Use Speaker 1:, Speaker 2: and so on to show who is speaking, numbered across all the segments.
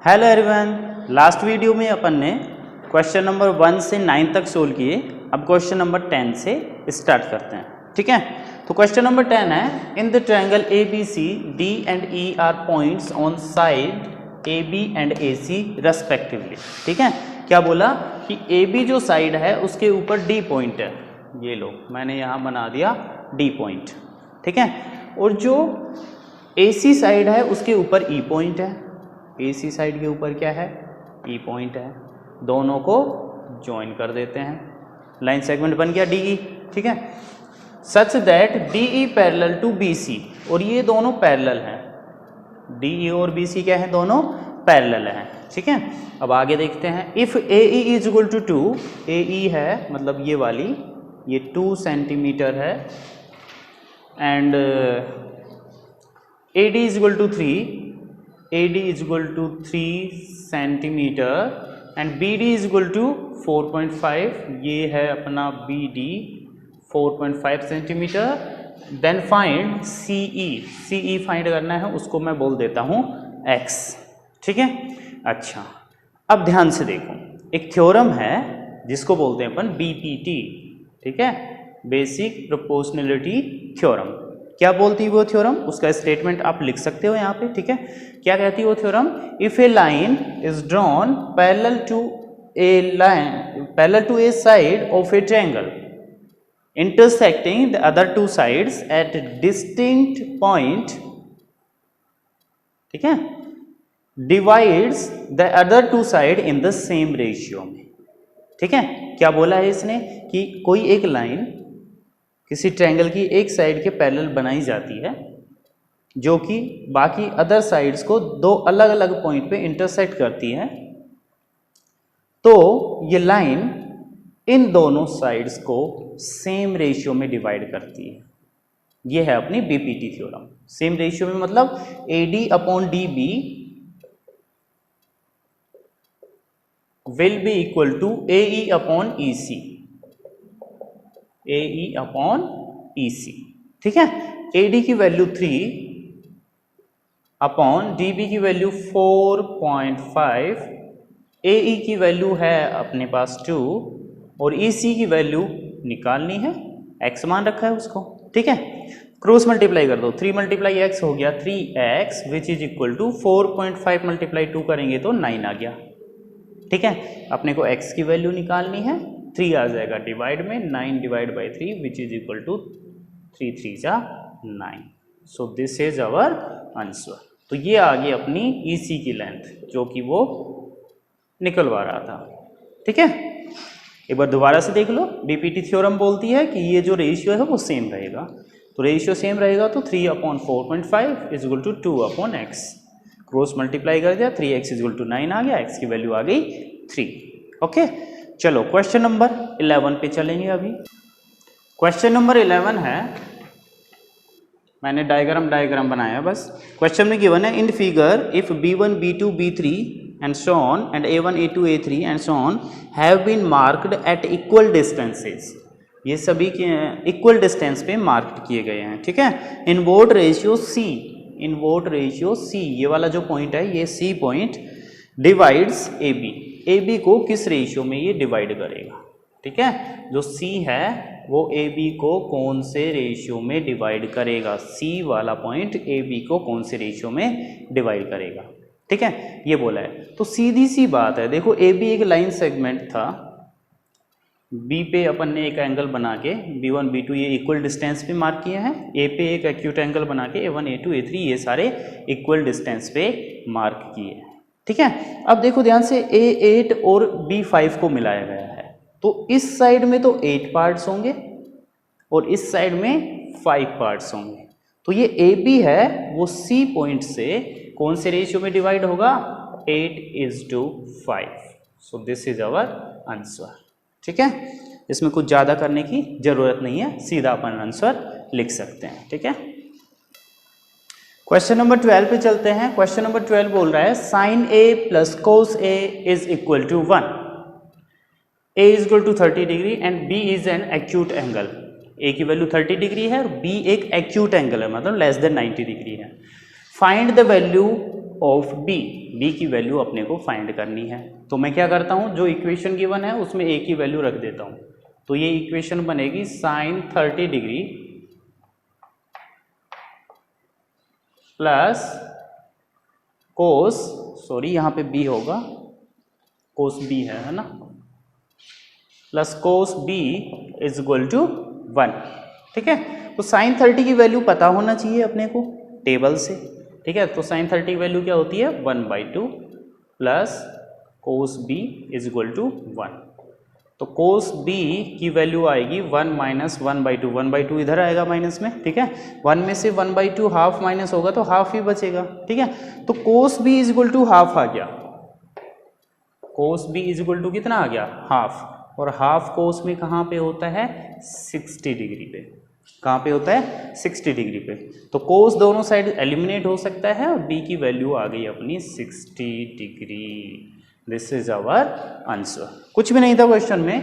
Speaker 1: Hello everyone, last video में अपन ने question number 1 से 9 तक सोल्व किए। अब क्वेश्चन नंबर 10 से स्टार्ट करते हैं। ठीक है, तो क्वेश्चन नंबर 10 है, in the triangle A B C D and E are points on side A B and A C respectively. ठीक है, क्या बोला कि ए बी जो साइड है उसके ऊपर डी पॉइंट है, ये लो मैंने यहाँ बना दिया डी पॉइंट। ठीक है, और जो ए सी साइड है उसके ऊपर ई पॉइंट है। ए सी साइड के ऊपर क्या है, ई पॉइंट है। दोनों को ज्वाइन कर देते हैं, लाइन सेगमेंट बन गया डी ई। ठीक है, such that D E parallel to B C, और ये दोनों पैरेलल हैं। डी ई और बी सी क्या है, दोनों पैरेलल हैं। ठीक है, अब आगे देखते हैं। If A E is equal to 2, A E है मतलब ये वाली, ये 2 सेंटीमीटर है, and A D is equal to 3, AD is equal to 3 centimetre and BD is equal to 4.5, ये है अपना BD 4.5 centimetre. Then find CE, CE find करना है, उसको मैं बोल देता हूँ X। ठीक है, अच्छा अब ध्यान से देखो, एक थ्योरम है जिसको बोलते हैं अपन BPT। ठीक है, बेसिक प्रोपोर्शनलिटी थ्योरम। क्या बोलती है वो थ्योरम, उसका स्टेटमेंट आप लिख सकते हो यहाँ पे। ठीक है, क्या कहती है वो theorem, if a line is drawn parallel to a side of a triangle intersecting the other two sides at distinct point, ठीक है, divides the other two side in the same ratio में। ठीक है, क्या बोला है इसने कि कोई एक लाइन किसी ट्रायंगल की एक साइड के पैरेलल बनाई जाती है जो कि बाकी अदर साइड्स को दो अलग अलग पॉइंट पे इंटरसेक्ट करती है, तो ये लाइन इन दोनों साइड्स को सेम रेशियो में डिवाइड करती है। ये है अपनी बीपीटी थ्योरम। सेम रेशियो में मतलब AD upon DB will be equal to AE upon EC, AE upon EC। ठीक है, AD की वैल्यू 3 अपॉन DB की वैल्यू 4.5, AE की वैल्यू है अपने पास 2 और EC की वैल्यू निकालनी है, x मान रखा है उसको। ठीक है, क्रॉस मल्टीप्लाई कर दो, 3 मल्टीप्लाई x हो गया 3x which is equal to 4.5 multiply 2 करेंगे तो 9 आ गया। ठीक है, अपने को x की वैल्यू निकालनी है, 3 आ जाएगा डिवाइड में, 9 divide by 3 which is equal to 3 3 जा 9। So this is our answer. तो ये आ गई अपनी EC की लेंथ जो कि वो निकलवा रहा था। ठीक है, एक बार दोबारा से देख लो, बीपीटी थ्योरम बोलती है कि ये जो रेशियो है वो सेम रहेगा, तो रेशियो सेम रहेगा तो 3 upon 4.5 is equal to 2 upon x, cross multiply कर दिया, 3x इज इक्वल टू 9 आ गया, x की वैल्यू आ गई 3। ओके, चलो क्वेश्चन नंबर 11 पे चलेंगे। अभी क्वेश्चन नंबर 11 है, मैंने डायग्राम बनाया बस। क्वेश्चन में गिवन है, in figure if B1 B2 B3 and so on and A1 A2 A3 and so on have been marked at equal distances, ये सभी के इक्वल डिस्टेंस पे मार्क किए गए हैं। ठीक है, इनवर्ट रेशियो C, ये वाला जो पॉइंट है ये C पॉइंट डिवाइड्स AB को किस रेशियो में ये डिवाइड करेगा। ठीक है, जो C है वो AB को कौन से रेशियो में डिवाइड करेगा, C वाला पॉइंट AB को कौन से रेशियो में डिवाइड करेगा। ठीक है, ये बोला है। तो सीधी सी बात है, देखो AB एक लाइन सेगमेंट था, B पे अपन ने एक एंगल बना के B1 B2 ये इक्वल डिस्टेंस पे मार्क किए हैं, A पे एक एक्यूट एंगल बना के A1 A2 A3 ये सारे इक्वल डिस्टेंस पे मार्क किए हैं। ठीक है, अब देखो ध्यान से, A8 और B5 को मिलाया गया है, तो इस साइड में तो 8 पार्ट्स होंगे और इस साइड में 5 पार्ट्स होंगे, तो ये AB है वो C पॉइंट से कौन से रेशियो में डिवाइड होगा, 8:5। So this is our answer. ठीक है, इसमें कुछ ज़्यादा करने की जरूरत नहीं है, सीधा अपन आंसर लिख सकते हैं। ठीक है, क्वेश्चन नंबर 12 पे चलते हैं। क्वेश्चन नंबर 12 बोल रहा है, sine A plus cos A is equal to 1, A is equal to 30 degree and B is an acute angle. A की वैल्यू 30 डिग्री है और B एक एक्यूट एंगल है, मतलब लेस देन 90 डिग्री है। Find the value of B, b की value अपने को फाइंड करनी है। तो मैं क्या करता हूँ, जो इक्वेशन गिवन है उसमें a की वैल्यू रख देता हूँ। तो ये इक्वेशन बनेगी sin 30 degree plus cos, sorry यहाँ पे b होगा, कोस b है ना, plus cos b is equal to 1। ठीक है, तो साइन 30 की वैल्यू पता होना चाहिए अपने को टेबल से। ठीक है, तो साइन 30 की वैल्यू क्या होती है 1/2 plus cos b is equal to 1। तो कोस b की वैल्यू आएगी 1 माइनस 1/2, 1/2 इधर आएगा माइनस में। ठीक है, 1 में से 1/2 हाफ माइनस होगा तो हाफ ही बचेगा। ठीक है, तो cos b is equal to half आ गया, cos b is equal to कितना आ गया हाफ, और हाफ कोस में कहाँ पे होता है 60 डिग्री पे, कहाँ पे होता है 60 डिग्री पे। तो कोस दोनों साइड एलिमिनेट हो सकता है और b की वैल्यू आ गई अपनी 60 degree. This is our answer. कुछ भी नहीं था क्वेश्चन में,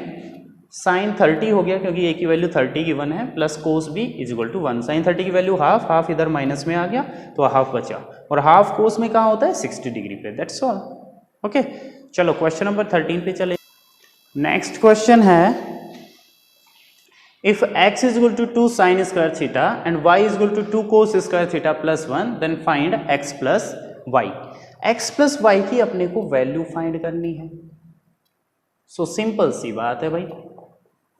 Speaker 1: साइन 30 हो गया क्योंकि a की वैल्यू 30 गिवन है, plus cos b is equal to 1। Sine 30 की वैल्यू हाफ, हाफ इधर माइनस में आ गया तो हाफ बचा, और हाफ कोस में कहाँ होता है 60 डिग्री पे। That's all. ओके, चलो क्वेश्चन नंबर 13 पे चले। नेक्स्ट क्वेश्चन है, if x is equal to 2 sine square theta and y is equal to 2 cos square theta plus 1, then find x plus y. x plus y की अपने को value find करनी है। So simple सी बात है भाई,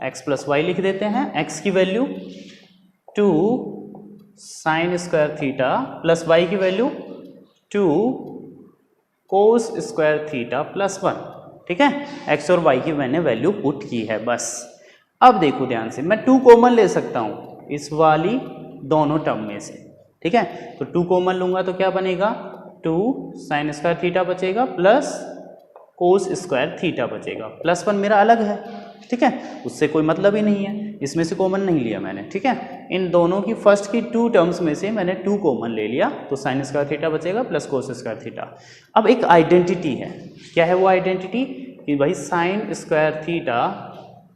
Speaker 1: x plus Y लिख देते हैं। x की value 2 sine square theta plus y की value 2 cos square theta plus 1। ठीक है, x और y की मैंने वैल्यू पुट की है बस। अब देखो ध्यान से, मैं 2 कॉमन ले सकता हूँ इस वाली दोनों टर्म में से। ठीक है, तो 2 कॉमन लूंगा तो क्या बनेगा 2 साइन स्क्वायर थीटा बचेगा प्लस कोस स्क्वायर थीटा बचेगा, प्लस 1 मेरा अलग है। ठीक है, उससे कोई मतलब ही नहीं है, इसमें से कॉमन नहीं लिया मैंने। ठीक है, इन दोनों की फर्स्ट की 2 टर्म्स में से मैंने 2 कॉमन ले लिया, तो साइन स्क्वायर थीटा बचेगा प्लस कोस स्क्वायर थीटा। अब एक आइडेंटिटी है, क्या है वो आइडेंटिटी, कि भाई sign square theta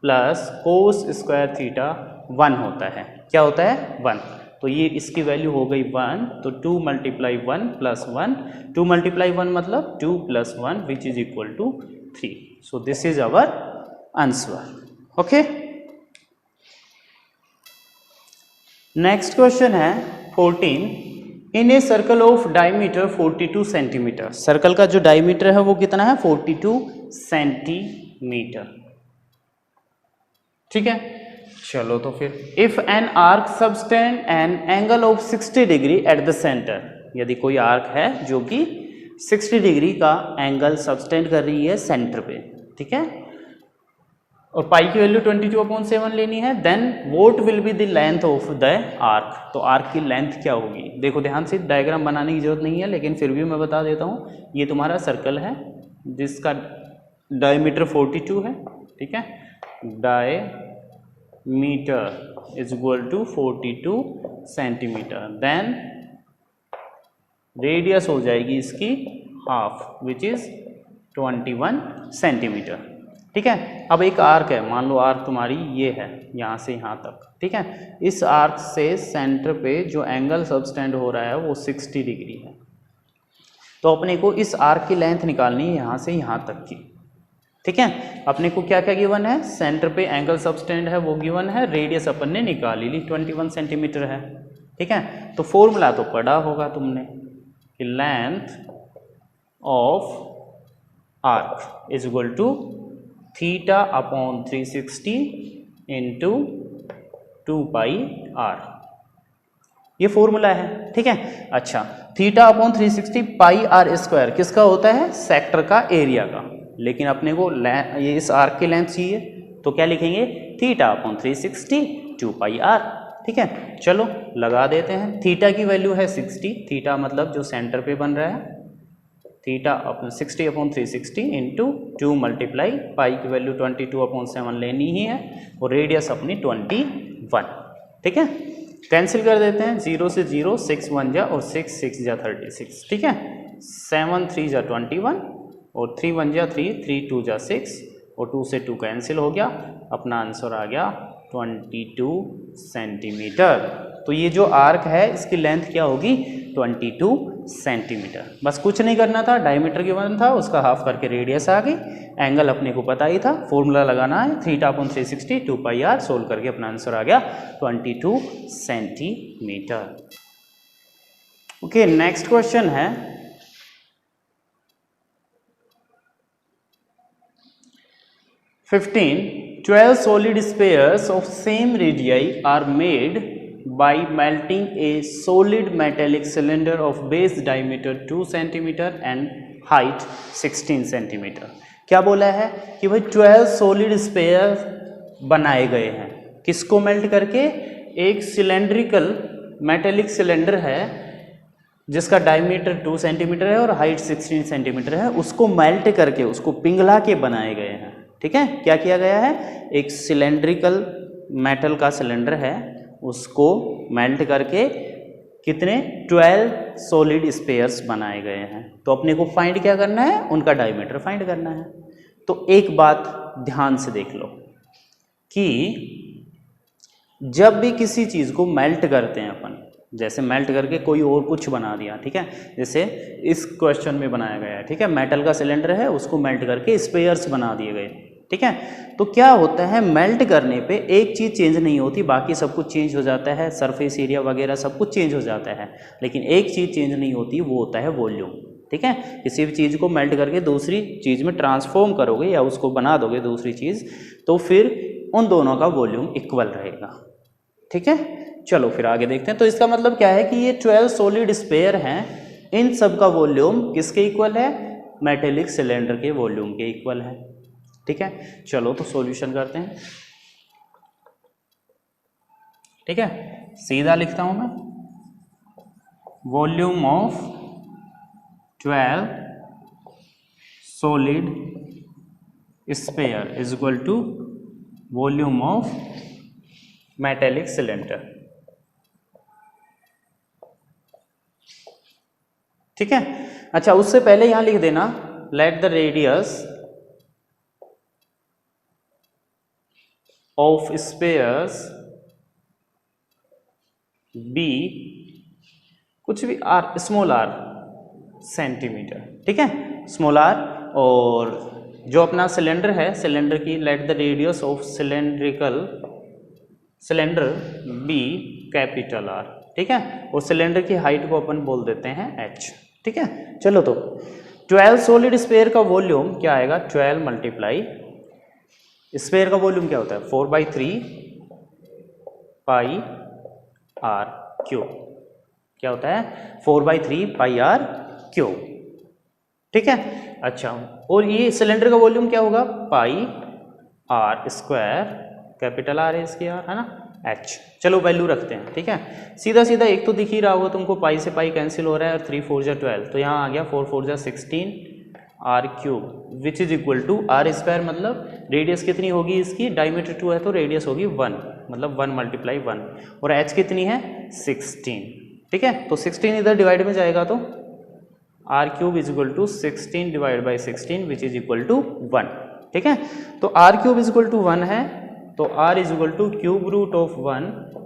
Speaker 1: plus cos square theta 1 होता है। क्या होता है 1, तो ये इसकी वैल्यू हो गई 1, तो 2 मल्टीप्लाई 1 प्लस 1, 2 मल्टीप्लाई 1 मतलब 2 plus 1 which is equal to 3। So this is our answer. Okay, next question है 14, in a circle of diameter 42 centimetre. Circle का जो डायमीटर है वो कितना है 42 सेंटीमीटर। ठीक है, चलो तो फिर, if an arc subtend an angle of 60 degree at the centre, यदि कोई आर्क है जो कि 60 डिग्री का एंगल सबटेंड कर रही है सेंटर पे। ठीक है, और पाई की वैल्यू 22/7 लेनी है, then what will be the length of the arc. तो आर्क की लेंथ क्या होगी, देखो ध्यान से, डायग्राम बनाने की जरूरत नहीं है लेकिन फिर भी मैं बता देता हूँ। ये तुम्हारा सर्कल है जिसका डायमीटर 42 है। ठीक है, diameter is equal to 42 centimetre, then radius हो जाएगी इसकी हाफ विच इज 21 सेंटीमीटर। ठीक है, अब एक आर्क है, मान लो आर्क तुम्हारी ये है यहाँ से यहाँ तक। ठीक है, इस आर्क से सेंटर पे जो एंगल सबटेंड हो रहा है वो 60 डिग्री है। तो अपने को इस आर्क की लेंथ निकालनी है यहाँ से यहाँ तक की। ठीक है, अपने को क्या क्या गिवन है, सेंटर पे एंगल सबटेंड है वो गिवन है, रेडियस अपन ने निकाली ली 21 सेंटीमीटर है। ठीक है, तो फॉर्मूला तो पढ़ा होगा तुमने कि length of arc is equal to theta upon 360 into 2 pi r, ये फॉर्मूला है। ठीक है, अच्छा, theta upon 360 pi r square किसका होता है, सेक्टर का एरिया का, लेकिन अपने को ये इस आर्क की लेंथ चाहिए तो क्या लिखेंगे, थीटा अपॉन 360 2 पाई आर। ठीक है, चलो लगा देते हैं। थीटा की वैल्यू है 60, थीटा मतलब जो सेंटर पे बन रहा है, theta upon 60 upon 360 into 2 multiply pi की वैल्यू 22/7 लेनी ही है, और रेडियस अपनी 21। ठीक है, कैंसिल कर देते हैं, 0 से 0, 6 1 जा और 6 6 जा 36। ठीक है, 7 3 जा 21 और 3 1 जा 3, 3 2 जा 6 और 2 से 2 कैंसिल हो गया, अपना आंसर आ गया 22 सेंटीमीटर। तो ये जो आर्क है इसकी लेंथ क्या होगी 22 सेंटीमीटर। बस कुछ नहीं करना था, डायमीटर गिवन था, उसका हाफ करके रेडियस आ गई, एंगल अपने को पता ही था, फॉर्मूला लगाना है θ/360 2πr, सोल्व करके अपना आंसर आ गया 22 सेंटीमीटर। ओके, नेक्स्ट क्वेश्चन है 12 solid spheres of same radii are made by melting a solid metallic cylinder of base diameter 2 cm and height 16 cm। क्या बोला है कि भाई 12 solid spheres बनाए गए हैं, किसको मेल्ट करके? एक सिलेंड्रिकल मेटेलिक सिलेंडर है जिसका डायमीटर 2 सेंटीमीटर है और हाइट 16 सेंटीमीटर है, उसको मेल्ट करके, उसको पिघला के बनाए गए हैं। ठीक है, क्या किया गया है? एक सिलेंड्रिकल मेटल का सिलेंडर है, उसको मेल्ट करके कितने 12 सॉलिड स्पेयर्स बनाए गए हैं। तो अपने को फाइंड क्या करना है? उनका डायमीटर फाइंड करना है। तो एक बात ध्यान से देख लो कि जब भी किसी चीज़ को मेल्ट करते हैं अपन, जैसे मेल्ट करके कोई और कुछ बना दिया, ठीक है, जैसे इस क्वेश्चन में बनाया गया है, ठीक है, मेटल का सिलेंडर है, उसको मेल्ट करके स्पेयर्स बना दिए गए, ठीक है। तो क्या होता है, मेल्ट करने पे एक चीज़ चेंज नहीं होती, बाकी सब कुछ चेंज हो जाता है, सरफेस एरिया वगैरह सब कुछ चेंज हो जाता है, लेकिन एक चीज़ चेंज नहीं होती, वो होता है वॉल्यूम। ठीक है, किसी भी चीज़ को मेल्ट करके दूसरी चीज़ में ट्रांसफॉर्म करोगे या उसको बना दोगे दूसरी चीज़, तो फिर उन दोनों का वॉल्यूम इक्वल रहेगा। ठीक है, चलो फिर आगे देखते हैं। तो इसका मतलब क्या है कि ये 12 सॉलिड स्पेयर हैं, इन सब का वॉल्यूम किसके इक्वल है? मेटेलिक सिलेंडर के वॉल्यूम के इक्वल है। ठीक है, चलो तो सॉल्यूशन करते हैं। ठीक है, सीधा लिखता हूं मैं, volume of 12 solid sphere is equal to volume of metallic cylinder. ठीक है, अच्छा उससे पहले यहां लिख देना, let the radius of spheres be, कुछ भी आर, स्मॉल आर सेंटीमीटर। ठीक है, स्मॉल आर, और जो अपना सिलेंडर है, सिलेंडर की let the radius of cylinder be capital R. ठीक है, और सिलेंडर की हाइट को अपन बोल देते हैं h। ठीक है, चलो तो 12 सॉलिड स्पेयर का वॉल्यूम क्या आएगा? 12 मल्टीप्लाई, स्पेयर का वॉल्यूम क्या होता है? 4/3 पाई आर क्यूब। क्या होता है? 4/3 पाई आर क्यूब। ठीक है, अच्छा, और ये सिलेंडर का वॉल्यूम क्या होगा? पाई आर स्क्वायर, कैपिटल आर है इसकी आर, है ना, h। चलो वैल्यू रखते हैं। ठीक है, सीधा सीधा एक तो दिख ही रहा होगा तुमको, पाई से पाई कैंसिल हो रहा है, और 3 4 जा 12, तो यहाँ आ गया 4 4 जा 16 r cube which is equal to r square, मतलब रेडियस कितनी होगी इसकी? डायमीटर 2 है तो रेडियस होगी 1, मतलब 1 मल्टीप्लाई 1, और h कितनी है? 16। ठीक है, तो 16 इधर डिवाइड में जाएगा तो r cube is equal to 16 divide by 16 which is equal to 1। ठीक है, तो r cube is equal to 1 है, तो r is equal to cube root of 1,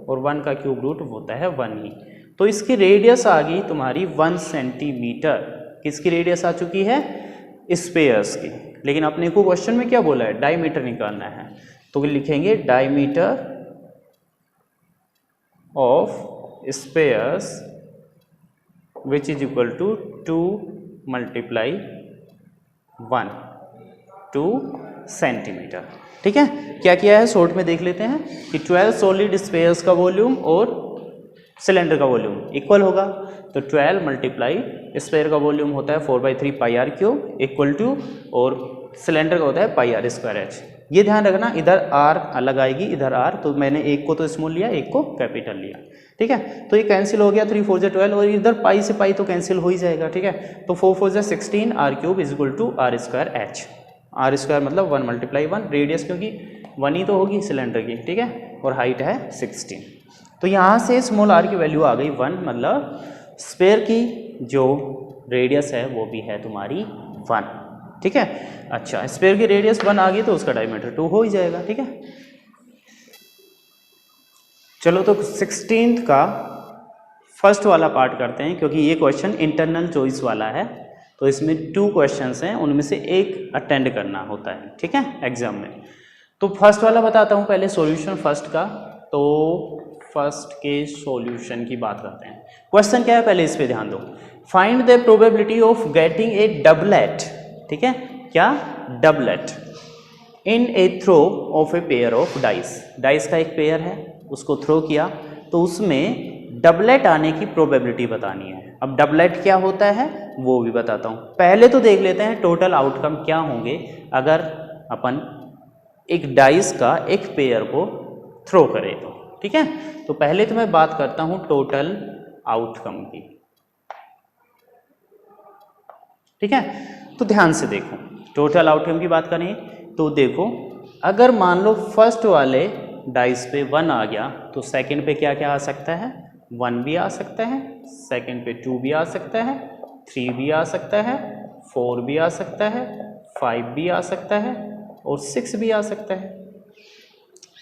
Speaker 1: और 1 का क्यूब रूट होता है 1 ही। तो इसकी रेडियस आ गई तुम्हारी 1 सेंटीमीटर। किसकी रेडियस आ चुकी है? स्पेयर्स की। लेकिन अपने को क्वेश्चन में क्या बोला है? डायमीटर निकालना है, तो लिखेंगे diameter of spheres which is equal to 2 multiply 1 2 centimetre. ठीक है, क्या किया है शॉर्ट में देख लेते हैं कि 12 सॉलिड स्पेयर्स का वॉल्यूम और सिलेंडर का वॉल्यूम इक्वल होगा, तो 12 मल्टीप्लाई स्पेयर का वॉल्यूम होता है 4/3 पाई आर क्यूब इक्वल टू, और सिलेंडर का होता है पाई आर स्क्वायर एच। ये ध्यान रखना, इधर आर अलग आएगी, इधर आर, तो मैंने एक को तो स्मॉल लिया, एक को कैपिटल लिया। ठीक है, तो ये कैंसिल हो गया, 3 4 जा 12, और इधर पाई से पाई तो कैंसिल हो ही जाएगा। ठीक है, तो 4 4 जा 16 r cube is equal to r square h. R square मतलब 1 मल्टीप्लाई 1, रेडियस क्योंकि 1 ही तो होगी सिलेंडर की। ठीक है, और हाइट है 16। तो यहाँ से स्मॉल आर की वैल्यू आ गई 1, मतलब स्पेयर की जो रेडियस है वो भी है तुम्हारी 1। ठीक है, अच्छा, स्पेयर की रेडियस 1 आ गई तो उसका डायमीटर 2 हो ही जाएगा। ठीक है, चलो तो 16th का फर्स्ट वाला पार्ट करते हैं, क्योंकि ये क्वेश्चन इंटरनल चॉइस वाला है, तो इसमें 2 क्वेश्चंस हैं, उनमें से एक अटेंड करना होता है, ठीक है, एग्जाम में। तो फर्स्ट वाला बताता हूँ पहले सॉल्यूशन फर्स्ट का। तो फर्स्ट के सॉल्यूशन की बात करते हैं। क्वेश्चन क्या है पहले इस पे ध्यान दो। Find the probability of getting a doublet, ठीक है, क्या doublet in a throw of a pair of dice. Dice का एक पेयर है, उसको थ्रो किया तो उसमें डबलेट आने की प्रोबेबिलिटी बतानी है। अब डबलेट क्या होता है वो भी बताता हूँ। पहले तो देख लेते हैं टोटल आउटकम क्या होंगे अगर अपन एक डाइस का एक पेयर को थ्रो करें तो, ठीक है। तो पहले तो मैं बात करता हूँ टोटल आउटकम की, ठीक है। तो ध्यान से देखो, टोटल आउटकम की बात करें तो देखो, अगर मान लो फर्स्ट वाले डाइस पे 1 आ गया तो सेकंड पे क्या क्या आ सकता है, 1 भी आ सकता है, सेकंड पे 2 भी आ सकता है, 3 भी आ सकता है, 4 भी आ सकता है, 5 भी आ सकता है और 6 भी आ सकता है,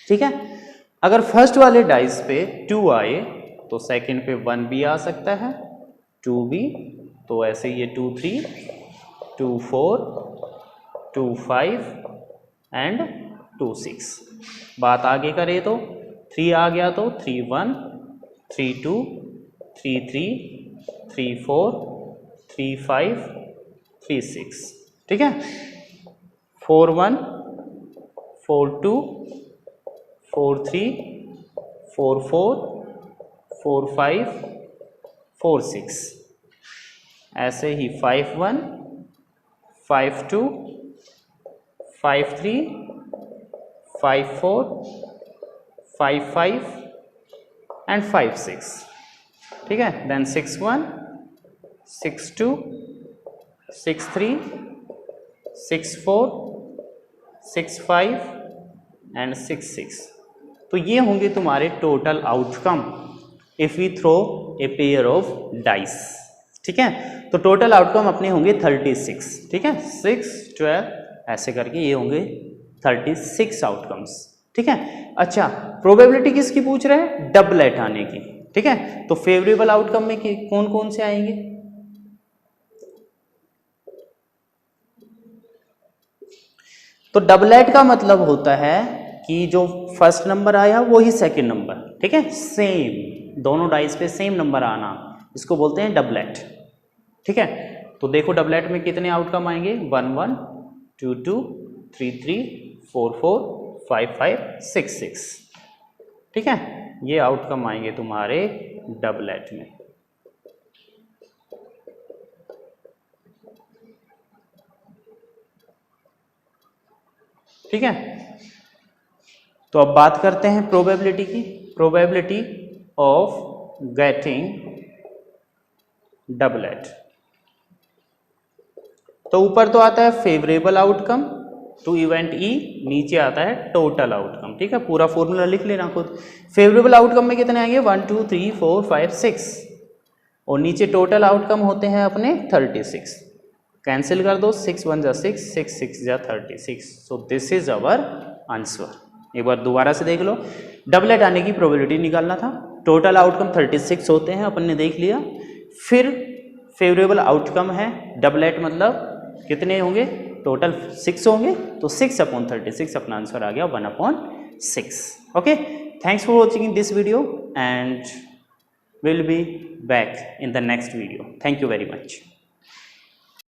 Speaker 1: ठीक है। अगर फर्स्ट वाले डाइस पे 2 आए तो सेकंड पे 1 भी आ सकता है, 2 भी, तो ऐसे ये 2 3, 2 4, 2 5 एंड 2 6। बात आगे करें तो 3 आ गया तो 3 1, 3 2, 3 3, 3 4, 3 5, 3 6, ठीक है। 4 1, 4 2, 4 3, 4 4, 4 5, 4 6, ऐसे ही 5 1, 5 2, 5 3, 5 4, 5 5 एंड 5 6, ठीक है। Then 6 1, 6 2, 6 3, 6 4, 6 5 and 6 6। तो ये होंगे तुम्हारे total outcome if we throw a pair of dice, ठीक है। तो टोटल आउटकम अपने होंगे 36, ठीक है, 6 12 ऐसे करके ये होंगे 36 आउटकम्स, ठीक है। अच्छा, प्रोबेबिलिटी किसकी पूछ रहे हैं, डबलेट आने की, ठीक है। तो फेवरेबल आउटकम में कौन कौन से आएंगे, तो डबलेट का मतलब होता है कि जो फर्स्ट नंबर आया वही सेकंड नंबर, ठीक है, सेम दोनों डाइस पे सेम नंबर आना, इसको बोलते हैं डबलेट, ठीक है। तो देखो डबलेट में कितने आउटकम आएंगे, 1 1, 2 2, 3 3, 4 4, 5 5, 6 6, ठीक है। ये आउटकम आएंगे तुम्हारे डबलेट में, ठीक है। तो अब बात करते हैं प्रोबेबिलिटी की। प्रोबेबिलिटी ऑफ गेटिंग डबलेट, तो ऊपर तो आता है favourable outcome to event E, नीचे आता है टोटल आउटकम, ठीक है। पूरा फॉर्मूला लिख लेना खुद। फेवरेबल आउटकम में कितने आएंगे, 1 2 3 4 5 6, और नीचे टोटल आउटकम होते हैं अपने 36। कैंसिल कर दो, 6 1 जा 6, 6 6 जा 36। सो दिस इज अवर आंसर। एक बार दोबारा से देख लो, डबलेट आने की प्रोबेबिलिटी निकालना था, टोटल आउटकम 36 होते हैं, अपन ने देख लिया। फिर फेवरेबल आउटकम है, डबलेट मतलब कितने होंगे, टोटल 6 होंगे, तो 6/36 अपना आंसर आ गया 1/6। Okay, thanks for watching this video and will be back in the next video. Thank you very much.